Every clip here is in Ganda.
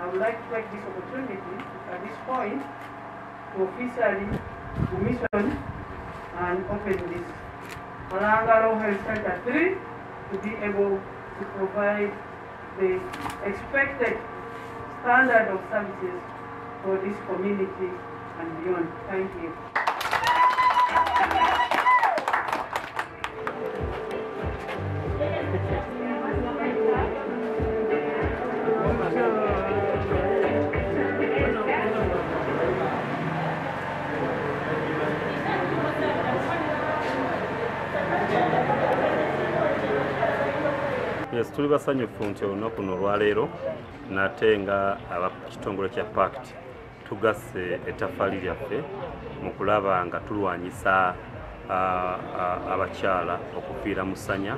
I would like to take this opportunity at this point to officially commission and open this Malangaro Health Center 3 to be able to provide the expected standard of services for this community and beyond. Thank you. Yes, tuli basanyufu nti olunaku luno olwaleero nate nga abakitongole kya PACT tugase ettaffaali lyaffe mu kulaba nga tulwanyisa abakyala okufiira mu ssanya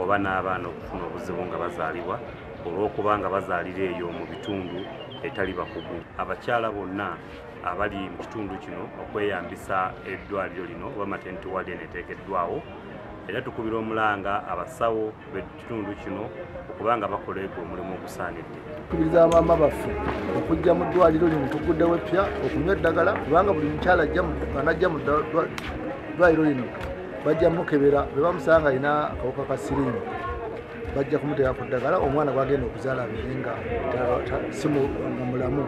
oba n'abaana okufuna obuzibu nga bazaalibwa olw'okuba nga bazaalira eyo mu bitundu etali bakugu. Abakyala bonna abali mu kitundu kino okweyambisa eddwaliro lino oba maternity ward eno eteekeddwawo, era tukubira omulanga abasawo b'ekitundu kino okuba nga bakola omulimu ogusaanidde. Tukubiriza maama baffe okujja mu ddwaliro lino tuguddewo epya okunywa eddagala, kubanga buli mukyala anajja mu ddwaliro lino bajja mukebera bwe bamusanga alina akawuka ka siriimu bajja kumuteera ku ddagala omwana gwagenda okuzaala abeere nga si mulamu.